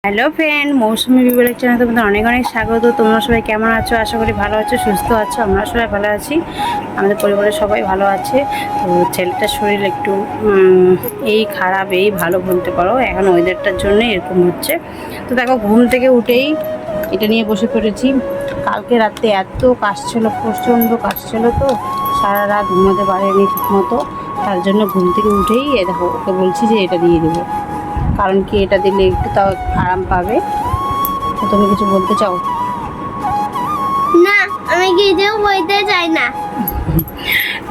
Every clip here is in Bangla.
হ্যালো ফ্রেন্ড, মৌসুমি বিবলের চ্যানেলে তোমাদের অনেক অনেক স্বাগত। তোমরা সবাই কেমন আছো? আশা করি ভালো আছো, সুস্থ আছো। আমরা সবাই ভালো আছি, আমাদের পরিবারের সবাই ভালো আছে। তো ছেলেটার শরীর একটু এই খারাপ, এই ভালো বলতে পারো। এখন ওয়েদারটার জন্য এরকম হচ্ছে। তো দেখো, ঘুম থেকে উঠেই এটা নিয়ে বসে পড়েছি। কালকে রাতে এত কাজ ছিল, প্রচণ্ড কাজ ছিল, তো সারা রাত ঘুমাতে পারেনি ঠিক মতো। তার জন্য ঘুম থেকে উঠেই দেখো ওকে বলছি যে এটা দিয়ে দেবো, কারণ কি এটা দিলে একটু তাও আরাম পাবে। তো তুমি কিছু বলতে চাও? না, আমি কিছুও বলতে চাই না।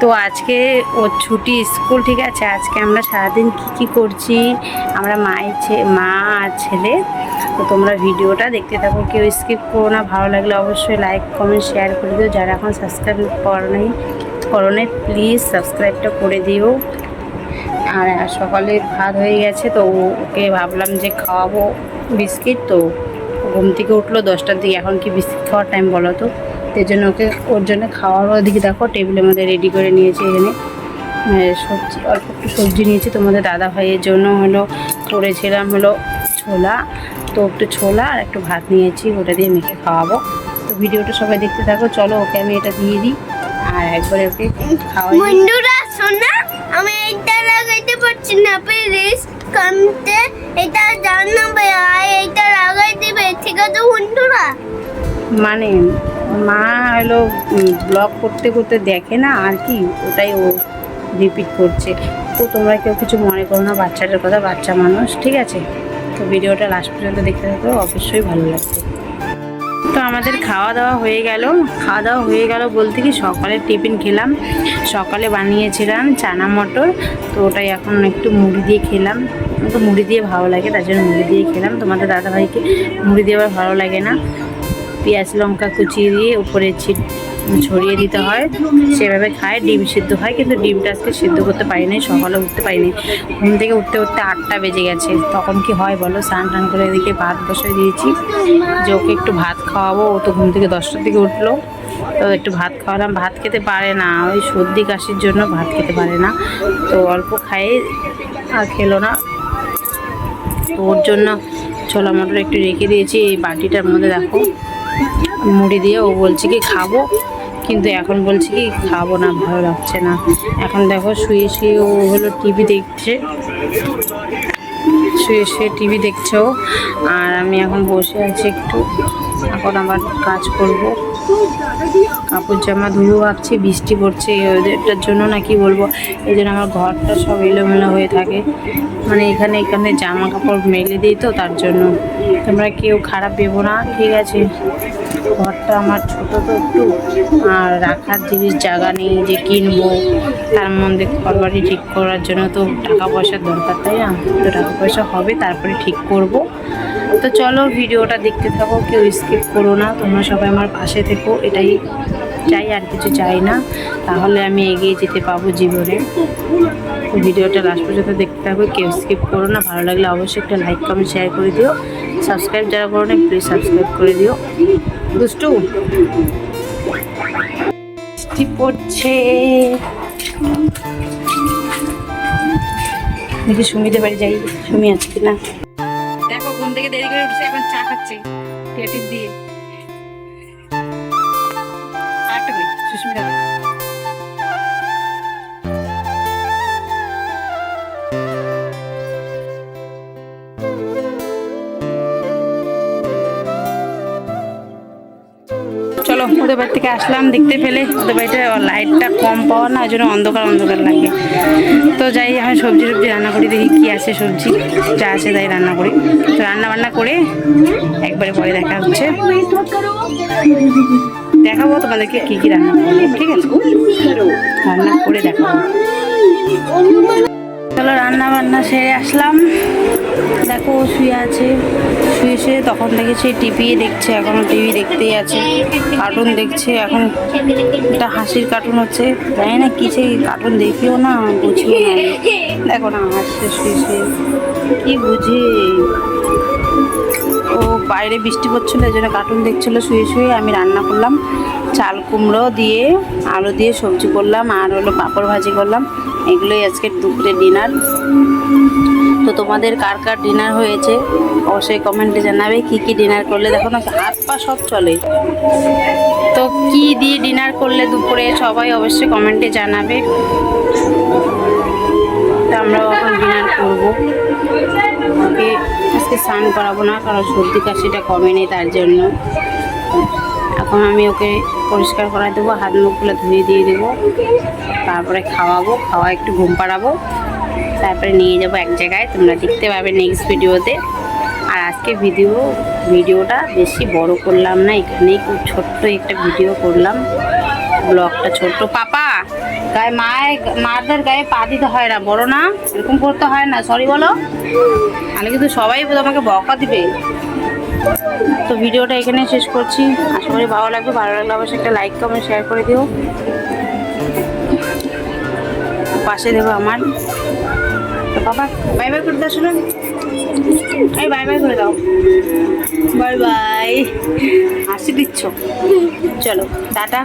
তো আজকে ওর ছুটি স্কুল, ঠিক আছে। আজকে আমরা সারাদিন কি করছি, আমরা মা আর ছেলে। তো তোমরা ভিডিওটা দেখতে থাকো, কেউ স্কিপ করো না। ভালো লাগলে অবশ্যই লাইক কমেন্ট শেয়ার করে দিও। যারা এখন সাবস্ক্রাইব করো নাই প্লিজ সাবস্ক্রাইবটা করে দিও। আর সকালে ভাত হয়ে গেছে, তো ওকে ভাবলাম যে খাওয়াবো বিস্কিট। তো ঘুম থেকে উঠলো 10টার দিকে, এখন কি বিস্কিট খাওয়ার টাইম বলো তো? সেই জন্য ওর জন্য খাওয়ার ওদিকে দেখো টেবিলের মধ্যে রেডি করে নিয়েছি। এখানে সবজি, অল্প একটু সবজি নিয়েছি। তোমাদের দাদা ভাইয়ের জন্য করেছিলাম ছোলা। তো একটু ছোলা আর একটু ভাত নিয়েছি, ওটা দিয়ে মেখে খাওয়াবো। তো ভিডিওটা সবাই দেখতে থাকো। চলো ওকে আমি এটা দিয়ে দিই আর একবারে ওকে খাওয়াই। বন্ধুরা শোনা, আমি এটা লাগাইতে পারছি না, প্লিজ কমতে এটা জানাবে আর এটা লাগাই দিবে, ঠিক আছে বন্ধুরা? মানে মা ব্লগ করতে করতে দেখে না আর কি, ওটাই ও রিপিট করছে। তো তোমরা কেউ কিছু মনে করো না, বাচ্চাটার কথা, বাচ্চা মানুষ, ঠিক আছে। তো ভিডিওটা লাস্ট পর্যন্ত দেখতে থাকো, অবশ্যই ভালো লাগবে। তো আমাদের খাওয়া দাওয়া হয়ে গেল বলতে কি, সকালে টিফিন খেলাম। সকালে বানিয়েছিলাম চানা মটর, তো ওটাই এখন একটু মুড়ি দিয়ে খেলাম। তো মুড়ি দিয়ে ভালো লাগে, তার জন্য মুড়ি দিয়ে খেলাম। তোমাদের দাদাভাইকে মুড়ি দিয়ে আবার ভালো লাগে না, পেঁয়াজ লঙ্কা কুচিয়ে দিয়ে উপরে ছড়িয়ে দিতে হয়, সেভাবে খায়। ডিম সিদ্ধ হয়, কিন্তু ডিমটা আজকে সিদ্ধ করতে পারিনি, সকালে উঠতে পারিনি। ঘুম থেকে উঠতে 8টা বেজে গেছে। তখন কি হয় বলো, স্নান টান করে এদিকে ভাত বসিয়ে দিয়েছি যে ওকে একটু ভাত খাওয়াবো। ও তো ঘুম থেকে 10টার দিকে উঠলো, তো একটু ভাত খাওয়ালাম। ভাত খেতে পারে না, ওই সর্দি কাশির জন্য ভাত খেতে পারে না। তো অল্প খায়ে আর খেলো না। তো ওর জন্য ছোলা মটর একটু রেখে দিয়েছি এই বাটিটার মধ্যে, দেখো মুড়ি দিয়ে। ও বলছে কি খাবো, কিন্তু এখন বলছে কি খাবো না, ভালো লাগছে না। এখন দেখো শুয়ে শুয়ে ও টিভি দেখছে, শুয়ে টিভি দেখছে ও। আর আমি এখন বসে আছি একটু, এখন আবার কাজ করব। কাপড় জামা ধুবো ভাবছি, বৃষ্টি পড়ছে এটার জন্য না, কি বলবো, এই জন্য আমার ঘরটা সব এলোমেলো হয়ে থাকে। মানে এখানে জামা কাপড় মেলে দিই, তো তার জন্য তোমরা কেউ খারাপ ভেবো না, ঠিক আছে। ঘরটা আমার ছোটো তো একটু, আর রাখার জিনিস জায়গা নেই যে কিনবো। তার মধ্যে ঘর বাড়ি ঠিক করার জন্য তো টাকা পয়সার দরকার, তাই না? তো টাকা পয়সা হবে তারপরে ঠিক করব। তো চলো ভিডিওটা দেখতে থাকো, কেউ স্কিপ করো না। তোমরা সবাই আমার পাশে থেকো, এটাই চাই, আর কিছু চাই না। তাহলে আমি এগিয়ে যেতে পাবো জীবনে। তো ভিডিওটা লাস্ট পর্যন্ত দেখতে থাকো, কেউ স্কিপ করো না। ভালো লাগলে অবশ্যই একটা লাইক কমেন্ট শেয়ার করে দিও। সাবস্ক্রাইব যারা করো না প্লিজ সাবস্ক্রাইব করে দিও। দুষ্টু বৃষ্টি পড়ছে, দেখি সুমিতে বাড়ি যাই, সুমি আছে কিনা। দেখো ঘুম থেকে দেরি করে উঠছে, এখন চা খাচ্ছে টিফিন দিয়ে। আরেকটা কই সুস্মিতা, চলো ওদের বাড়ি থেকে আসলাম। দেখতে পেলে ওদের বাড়িতে লাইটটা কম পাওয়া না, ওই জন্য অন্ধকার অন্ধকার লাগে। তো যাই, আমি সবজি রান্না করি, দেখি কি আছে সবজি, যা আছে তাই রান্না করি। তো রান্না বান্না করে একবারে পরে দেখা হচ্ছে, দেখাবো তোমাদেরকে কি কি রান্না করবো, ঠিক আছে? রান্না করে দেখাবো। চলো রান্না বান্না সেরে আসলাম। দেখো শুয়ে আছে, শুয়ে তখন দেখেছি টিভি দেখছে, এখনও টিভি দেখতেই আছে, কার্টুন দেখছে। এখন একটা হাসির কার্টুন হচ্ছে, জানি না কি সেই কার্টুন, দেখিও না বুঝিও না। দেখো না হাসছে শুয়ে, কি বুঝে ও। বাইরে বৃষ্টি পড়ছিলো, এই জন্য কার্টুন দেখছিলো শুয়ে। আমি রান্না করলাম চাল কুমড়ো দিয়ে আলু দিয়ে সবজি করলাম, আর পাঁপড় ভাজি করলাম। এগুলোই আজকে দুপুরে ডিনার। তো তোমাদের কার কার ডিনার হয়েছে অবশ্যই কমেন্টে জানাবে, কি কি ডিনার করলে। দেখো না হাত পা সব চলে। তো কি দিয়ে ডিনার করলে দুপুরে সবাই অবশ্যই কমেন্টে জানাবে। তো আমরাও এখন ডিনার করবো। ওকে আজকে স্নান করাবো না, কারণ সর্দি কাশিটা কমেনি, তার জন্য। এখন আমি ওকে পরিষ্কার করা দেবো, হাত মুখগুলো ধুয়ে দিয়ে দেবো, তারপরে খাওয়াবো, একটু ঘুম পাড়াবো, তারপরে নিয়ে যাবো এক জায়গায়। তোমরা দেখতে পাবে নেক্সট ভিডিওতে। আর আজকে ভিডিওটা বেশি বড় করলাম না, এখানেই খুব ছোট্ট একটা ভিডিও করলাম, ব্লগটা ছোট্ট। পাপা গায়ে মাদের গায়ে পা দিতে হয় না, বড় না, এরকম করতে হয় না, সরি বলো, তাহলে কিন্তু সবাই তোমাকে বকা দিবে। তো ভিডিওটা এখানে শেষ করছি, আশা করি ভালো লাগবে। ভালো লাগলে অবশ্যই একটা লাইক কমেন্ট শেয়ার করে দিও, পাশে দেবো আমার। তো বাবা বাই বাই করে দাও, শুনুন, এই বাই বাই করে দাও, বাই বাই, হাসি দিচ্ছ, চলো টাটা।